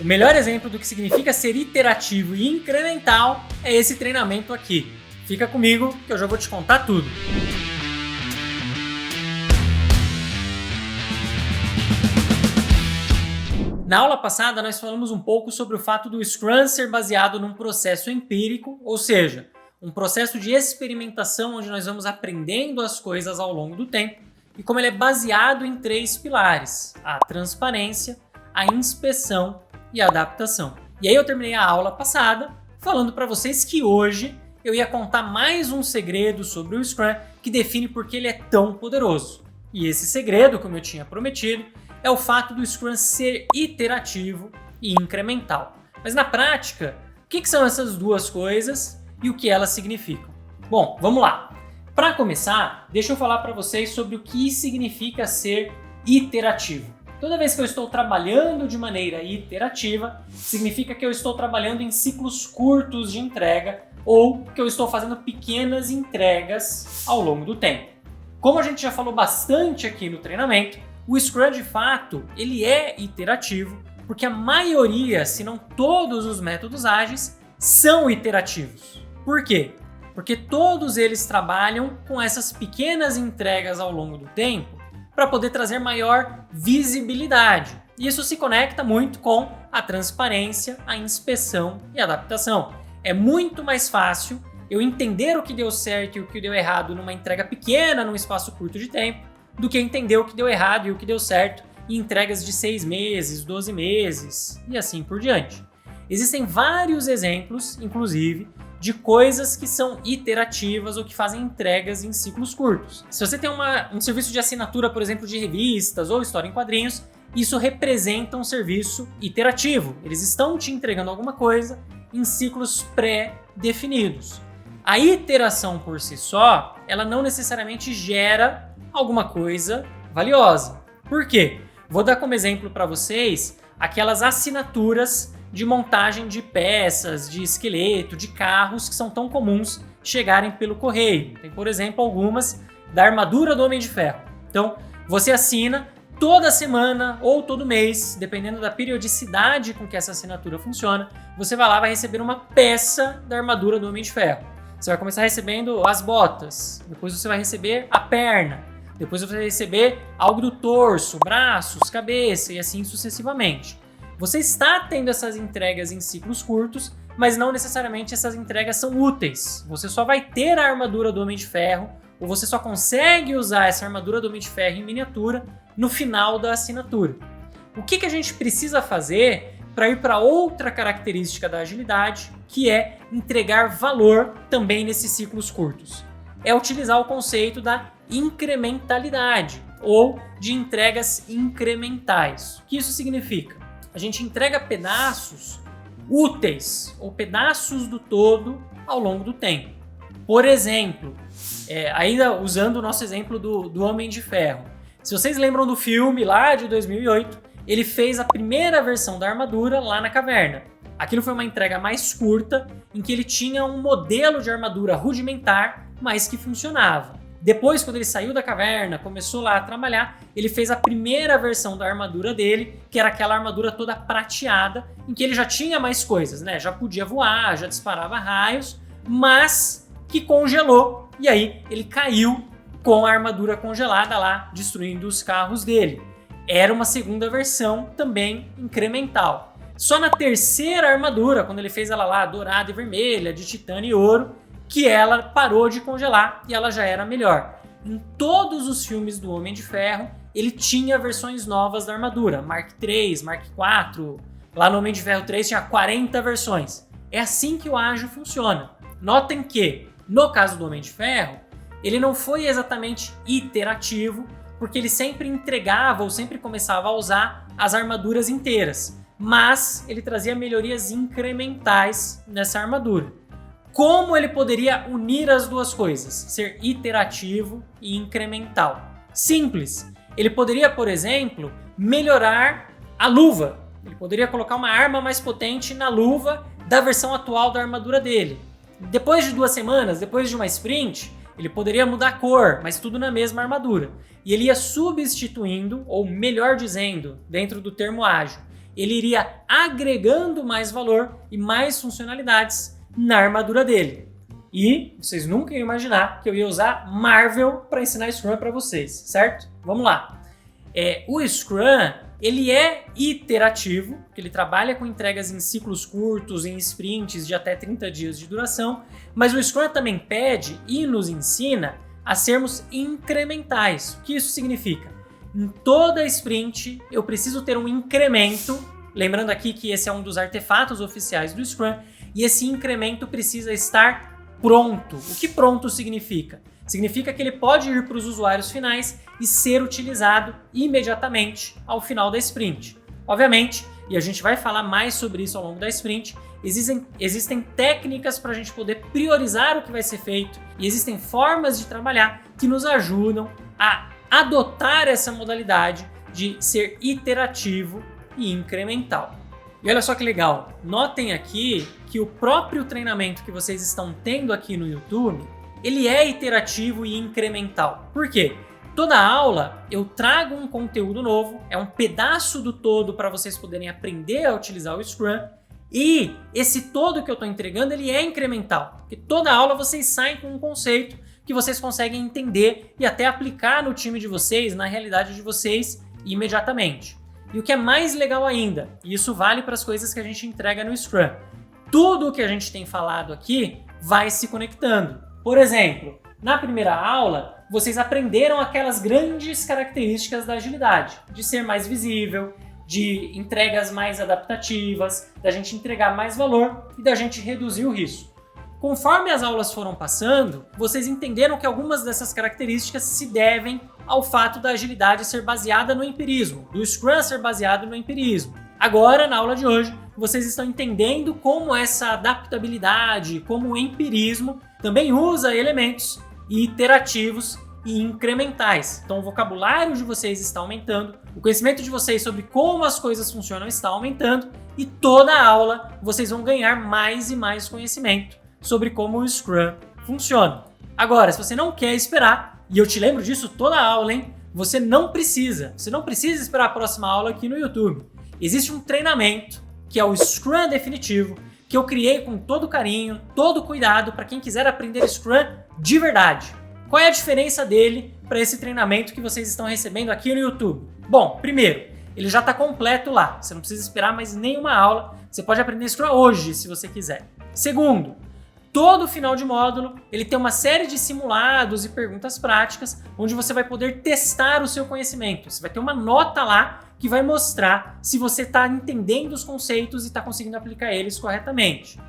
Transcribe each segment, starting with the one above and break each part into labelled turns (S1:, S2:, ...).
S1: O melhor exemplo do que significa ser iterativo e incremental é esse treinamento aqui. Fica comigo que eu já vou te contar tudo. Na aula passada, nós falamos um pouco sobre o fato do Scrum ser baseado num processo empírico, ou seja, um processo de experimentação onde nós vamos aprendendo as coisas ao longo do tempo e como ele é baseado em 3 pilares: a transparência, a inspeção e a adaptação. E aí eu terminei a aula passada falando para vocês que hoje eu ia contar mais um segredo sobre o Scrum que define por que ele é tão poderoso. E esse segredo, como eu tinha prometido, é o fato do Scrum ser iterativo e incremental. Mas na prática, o que são essas duas coisas e o que elas significam? Bom, vamos lá. Para começar, deixa eu falar para vocês sobre o que significa ser iterativo. Toda vez que eu estou trabalhando de maneira iterativa, significa que eu estou trabalhando em ciclos curtos de entrega ou que eu estou fazendo pequenas entregas ao longo do tempo. Como a gente já falou bastante aqui no treinamento, o Scrum, de fato, ele é iterativo porque a maioria, se não todos os métodos ágeis, são iterativos. Por quê? Porque todos eles trabalham com essas pequenas entregas ao longo do tempo para poder trazer maior visibilidade. E isso se conecta muito com a transparência, a inspeção e a adaptação. É muito mais fácil eu entender o que deu certo e o que deu errado numa entrega pequena, num espaço curto de tempo, do que entender o que deu errado e o que deu certo em entregas de 6 meses, 12 meses e assim por diante. Existem vários exemplos, inclusive, de coisas que são iterativas ou que fazem entregas em ciclos curtos. Se você tem um serviço de assinatura, por exemplo, de revistas ou história em quadrinhos, isso representa um serviço iterativo. Eles estão te entregando alguma coisa em ciclos pré-definidos. A iteração por si só, ela não necessariamente gera alguma coisa valiosa. Por quê? Vou dar como exemplo para vocês aquelas assinaturas de montagem de peças, de esqueleto, de carros que são tão comuns chegarem pelo correio. Tem, por exemplo, algumas da armadura do Homem de Ferro. Então, você assina toda semana ou todo mês, dependendo da periodicidade com que essa assinatura funciona, você vai lá e vai receber uma peça da armadura do Homem de Ferro. Você vai começar recebendo as botas, depois você vai receber a perna, depois você vai receber algo do torso, braços, cabeça e assim sucessivamente. Você está tendo essas entregas em ciclos curtos, mas não necessariamente essas entregas são úteis. Você só vai ter a armadura do Homem de Ferro, ou você só consegue usar essa armadura do Homem de Ferro em miniatura no final da assinatura. O que a gente precisa fazer para ir para outra característica da agilidade, que é entregar valor também nesses ciclos curtos? É utilizar o conceito da incrementalidade, ou de entregas incrementais. O que isso significa? A gente entrega pedaços úteis ou pedaços do todo ao longo do tempo. Por exemplo, ainda usando o nosso exemplo do Homem de Ferro. Se vocês lembram do filme lá de 2008, ele fez a primeira versão da armadura lá na caverna. Aquilo foi uma entrega mais curta, em que ele tinha um modelo de armadura rudimentar, mas que funcionava. Depois, quando ele saiu da caverna, começou lá a trabalhar, ele fez a primeira versão da armadura dele, que era aquela armadura toda prateada, em que ele já tinha mais coisas, né? Já podia voar, já disparava raios, mas que congelou. E aí ele caiu com a armadura congelada lá, destruindo os carros dele. Era uma segunda versão também incremental. Só na terceira armadura, quando ele fez ela lá dourada e vermelha, de titânio e ouro, que ela parou de congelar e ela já era melhor. Em todos os filmes do Homem de Ferro, ele tinha versões novas da armadura. Mark III, Mark IV, lá no Homem de Ferro 3 tinha 40 versões. É assim que o ágil funciona. Notem que, no caso do Homem de Ferro, ele não foi exatamente iterativo, porque ele sempre entregava ou sempre começava a usar as armaduras inteiras, mas ele trazia melhorias incrementais nessa armadura. Como ele poderia unir as duas coisas, ser iterativo e incremental? Simples. Ele poderia, por exemplo, melhorar a luva. Ele poderia colocar uma arma mais potente na luva da versão atual da armadura dele. Depois de 2 semanas, depois de uma sprint, ele poderia mudar a cor, mas tudo na mesma armadura. E ele ia substituindo, ou melhor dizendo, dentro do termo ágil, ele iria agregando mais valor e mais funcionalidades na armadura dele. E vocês nunca iam imaginar que eu ia usar Marvel para ensinar Scrum para vocês, certo? Vamos lá. O Scrum, ele é iterativo, que ele trabalha com entregas em ciclos curtos, em sprints de até 30 dias de duração, mas o Scrum também pede e nos ensina a sermos incrementais. O que isso significa? Em toda sprint, eu preciso ter um incremento, lembrando aqui que esse é um dos artefatos oficiais do Scrum, e esse incremento precisa estar pronto. O que pronto significa? Significa que ele pode ir para os usuários finais e ser utilizado imediatamente ao final da sprint. Obviamente, e a gente vai falar mais sobre isso ao longo da sprint, existem técnicas para a gente poder priorizar o que vai ser feito e existem formas de trabalhar que nos ajudam a adotar essa modalidade de ser iterativo e incremental. E olha só que legal, notem aqui que o próprio treinamento que vocês estão tendo aqui no YouTube, ele é iterativo e incremental. Por quê? Toda aula eu trago um conteúdo novo, é um pedaço do todo para vocês poderem aprender a utilizar o Scrum, e esse todo que eu estou entregando, ele é incremental, porque toda aula vocês saem com um conceito que vocês conseguem entender e até aplicar no time de vocês, na realidade de vocês, imediatamente. E o que é mais legal ainda, e isso vale para as coisas que a gente entrega no Scrum, tudo o que a gente tem falado aqui vai se conectando. Por exemplo, na primeira aula, vocês aprenderam aquelas grandes características da agilidade, de ser mais visível, de entregas mais adaptativas, da gente entregar mais valor e da gente reduzir o risco. Conforme as aulas foram passando, vocês entenderam que algumas dessas características se devem ao fato da agilidade ser baseada no empirismo, do Scrum ser baseado no empirismo. Agora, na aula de hoje, vocês estão entendendo como essa adaptabilidade, como o empirismo também usa elementos iterativos e incrementais. Então o vocabulário de vocês está aumentando, o conhecimento de vocês sobre como as coisas funcionam está aumentando e toda a aula vocês vão ganhar mais e mais conhecimento sobre como o Scrum funciona. Agora, se você não quer esperar, e eu te lembro disso toda a aula, hein? Você não precisa esperar a próxima aula aqui no YouTube. Existe um treinamento que é o Scrum definitivo, que eu criei com todo carinho, todo cuidado para quem quiser aprender Scrum de verdade. Qual é a diferença dele para esse treinamento que vocês estão recebendo aqui no YouTube? Bom, primeiro, ele já está completo lá. Você não precisa esperar mais nenhuma aula. Você pode aprender Scrum hoje, se você quiser. Segundo, todo final de módulo, ele tem uma série de simulados e perguntas práticas, onde você vai poder testar o seu conhecimento. Você vai ter uma nota lá que vai mostrar se você está entendendo os conceitos e está conseguindo aplicar eles corretamente.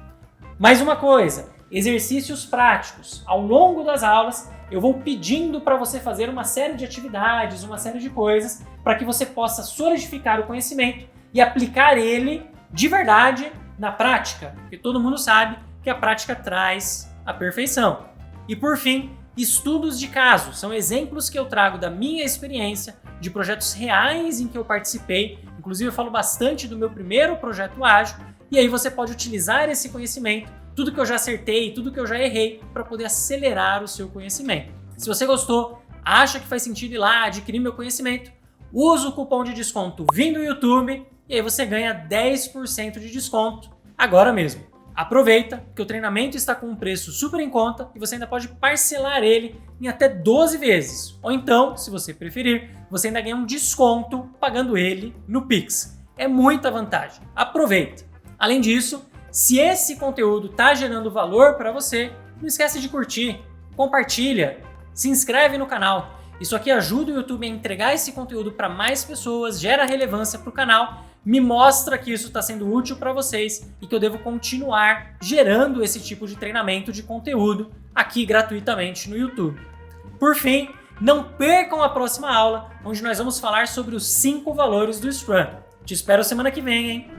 S1: Mais uma coisa, exercícios práticos. Ao longo das aulas, eu vou pedindo para você fazer uma série de atividades, uma série de coisas, para que você possa solidificar o conhecimento e aplicar ele de verdade na prática, porque todo mundo sabe que a prática traz a perfeição. E por fim, estudos de caso, são exemplos que eu trago da minha experiência, de projetos reais em que eu participei, inclusive eu falo bastante do meu primeiro projeto ágil, e aí você pode utilizar esse conhecimento, tudo que eu já acertei, tudo que eu já errei, para poder acelerar o seu conhecimento. Se você gostou, acha que faz sentido ir lá adquirir meu conhecimento, usa o cupom de desconto VIM do YouTube, e aí você ganha 10% de desconto agora mesmo. Aproveita que o treinamento está com um preço super em conta e você ainda pode parcelar ele em até 12 vezes. Ou então, se você preferir, você ainda ganha um desconto pagando ele no Pix. É muita vantagem. Aproveita! Além disso, se esse conteúdo está gerando valor para você, não esquece de curtir, compartilha, se inscreve no canal. Isso aqui ajuda o YouTube a entregar esse conteúdo para mais pessoas, gera relevância para o canal, me mostra que isso está sendo útil para vocês e que eu devo continuar gerando esse tipo de treinamento de conteúdo aqui gratuitamente no YouTube. Por fim, não percam a próxima aula, onde nós vamos falar sobre os 5 valores do Scrum. Te espero semana que vem, hein?